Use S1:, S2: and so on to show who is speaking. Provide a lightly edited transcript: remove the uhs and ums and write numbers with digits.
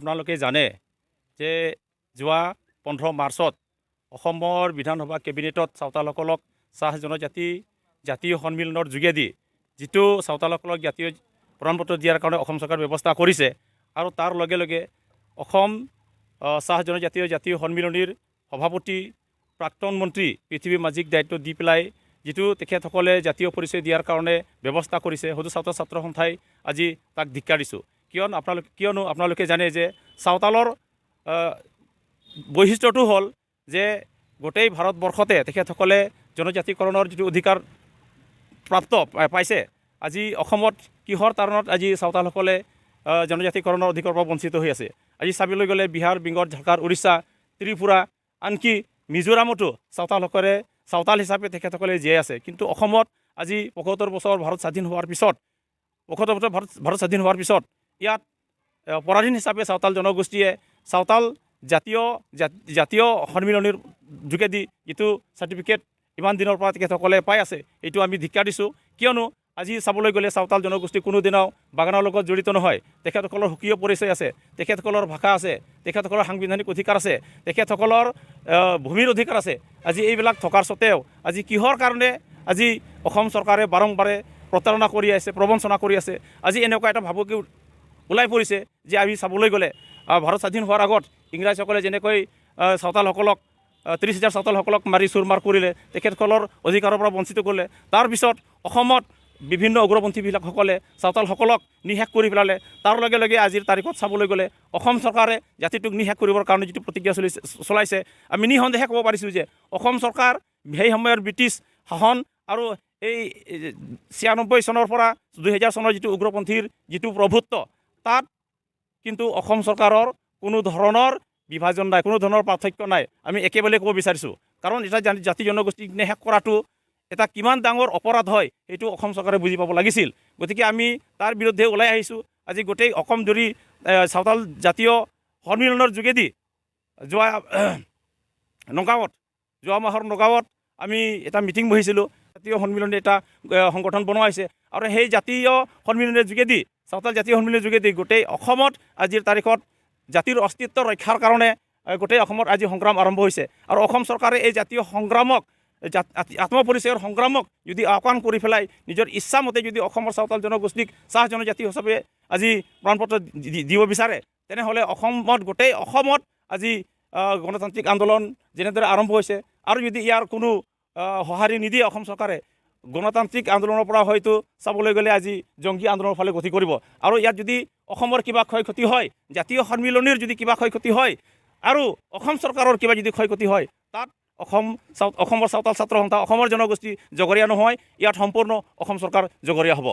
S1: আপোনালোকে জানে যে যোৱা 15 মাৰ্চত অসমৰ বিধানসভা কেবিনেটত চাওতালসকলক চাহ জনজাতি জাতীয় সন্মিলনৰ যোগেদি যিটো চাওতালসকলক জাতীয় প্ৰমাণপত্ৰ দিয়াৰ কাৰণে অসম চৰকাৰে ব্যৱস্থা কৰিছে আৰু তাৰ লগে লগে অসম চাহ জনজাতীয় জাতীয় সন্মিলনীৰ সভাপতি প্ৰাক্তন মন্ত্ৰী পৃথিৱী মাঝিক দায়িত্ব দি পেলাই যিটো তেখেতসকলে জাতীয় পৰিচয় দিয়াৰ কাৰণে ব্যৱস্থা কৰিছে হয়তো ছাত্ৰ সন্থাই আজি তাক ধিক্কাৰ দিছোঁ। কিয়নো আপোনালোকে জানে যে চাওতালৰ বৈশিষ্ট্যটো হ'ল যে গোটেই ভাৰতবৰ্ষতে তেখেতসকলে জনজাতিকৰণৰ যিটো অধিকাৰ প্ৰাপ্ত পাইছে। আজি অসমত কিহৰ কাৰণত আজি চাওতালসকলে জনজাতিকৰণৰ অধিকাৰৰ পৰা বঞ্চিত হৈ আছে। আজি চাবলৈ গ'লে বিহাৰ, বেংগল, ঝাৰখণ্ড, উৰিষ্যা, ত্ৰিপুৰা, আনকি মিজোৰামতো চাওতাল হিচাপে তেখেতসকলে জীয়াই আছে। কিন্তু অসমত আজি ৭৫ বছৰ ভাৰত স্বাধীন হোৱাৰ পিছত ইয়াত পৰাধীন হিচাপে চাওতাল জনগোষ্ঠীয়ে চাওতাল জাতীয় সন্মিলনীৰ যোগেদি যিটো চাৰ্টিফিকেট ইমান দিনৰ পৰা তেখেতসকলে পাই আছে, এইটো আমি ধিক্কাৰ দিছোঁ। কিয়নো আজি চাবলৈ গ'লে চাওতাল জনগোষ্ঠী কোনোদিনাও বাগানৰ লগত জড়িত নহয়। তেখেতসকলৰ সুকীয় পৰিচয় আছে, তেখেতসকলৰ ভাষা আছে, তেখেতসকলৰ সাংবিধানিক অধিকাৰ আছে, তেখেতসকলৰ ভূমিৰ অধিকাৰ আছে। আজি এইবিলাক থকাৰ স্বত্তেও আজি কিহৰ কাৰণে আজি অসম চৰকাৰে বাৰম্বাৰে প্ৰতাৰণা কৰি আছে, প্ৰবঞ্চনা কৰি আছে। আজি এনেকুৱা এটা ভাবুকি ওলাই পৰিছে যে আমি চাবলৈ গ'লে ভাৰত স্বাধীন হোৱাৰ আগত ইংৰাজসকলে যেনেকৈ চাওতালসকলক 30,000 চাওতালসকলক মাৰি চুৰমাৰ কৰিলে, তেখেতসকলৰ অধিকাৰৰ পৰা বঞ্চিত কৰিলে। তাৰপিছত অসমত বিভিন্ন উগ্ৰপন্থীবিলাকসকলে চাওতালসকলক নিশেষ কৰি পেলালে। তাৰ লগে লগে আজিৰ তাৰিখত চাবলৈ গ'লে অসম চৰকাৰে জাতিটোক নিশেষ কৰিবৰ কাৰণে যিটো প্ৰতিক্ৰিয়া চলাইছে, আমি নিঃসন্দেহে ক'ব পাৰিছোঁ যে অসম চৰকাৰ সেই সময়ৰ ব্ৰিটিছ শাসন আৰু এই 96 চনৰ পৰা 2000 চনৰ যিটো উগ্ৰপন্থীৰ যিটো প্ৰভুত্ব, তাত কিন্তু অসম চৰকাৰৰ কোনো ধৰণৰ বিভাজন নাই, কোনো ধৰণৰ পাৰ্থক্য নাই। আমি একেবাৰে ক'ব বিচাৰিছোঁ, কাৰণ এটা জাতি জনগোষ্ঠীক নিশেষ কৰাটো এটা কিমান ডাঙৰ অপৰাধ হয় সেইটো অসম চৰকাৰে বুজি পাব লাগিছিল। গতিকে আমি তাৰ বিৰুদ্ধে ওলাই আহিছোঁ। আজি গোটেই অসম জুৰি চাওতাল জাতীয় সন্মিলনৰ যোগেদি যোৱা মাহৰ নগাঁৱত আমি এটা মিটিং বহিছিলোঁ। জাতীয় সন্মিলনী এটা সংগঠন বনোৱা হৈছে আৰু সেই জাতীয় সন্মিলনীৰ যোগেদি চাওতাল জাতীয় সন্মিলনীৰ যোগেদি গোটেই অসমত আজিৰ তাৰিখত জাতিৰ অস্তিত্ব ৰক্ষাৰ কাৰণে গোটেই অসমত আজি সংগ্ৰাম আৰম্ভ হৈছে। আৰু অসম চৰকাৰে এই জাতীয় সংগ্ৰামক, আত্মপৰিচয়ৰ সংগ্ৰামক যদি আওকাণ কৰি পেলাই নিজৰ ইচ্ছামতে যদি অসমৰ চাওতাল জনগোষ্ঠীক চাহ জনজাতি হিচাপে আজি প্ৰমাণপত্ৰ দিব বিচাৰে, তেনেহ'লে গোটেই অসমত আজি গণতান্ত্ৰিক আন্দোলন যেনেদৰে আৰম্ভ হৈছে আৰু যদি ইয়াৰ কোনো সঁহাৰি নিদিয়ে অসম চৰকাৰে, গণতান্ত্ৰিক আন্দোলনৰ পৰা হয়তো চাবলৈ গ'লে আজি জংগী আন্দোলনৰ ফালে গতি কৰিব। আৰু ইয়াত যদি অসমৰ কিবা ক্ষয় ক্ষতি হয়, জাতীয় সন্মিলনীৰ যদি কিবা ক্ষয় ক্ষতি হয় আৰু অসম চৰকাৰৰ কিবা যদি ক্ষয় ক্ষতি হয়, তাত অসমৰ চাওতাল ছাত্ৰ সন্থা, অসমৰ জনগোষ্ঠী জগৰীয়া নহয়, ইয়াত সম্পূৰ্ণ অসম চৰকাৰ জগৰীয়া হ'ব।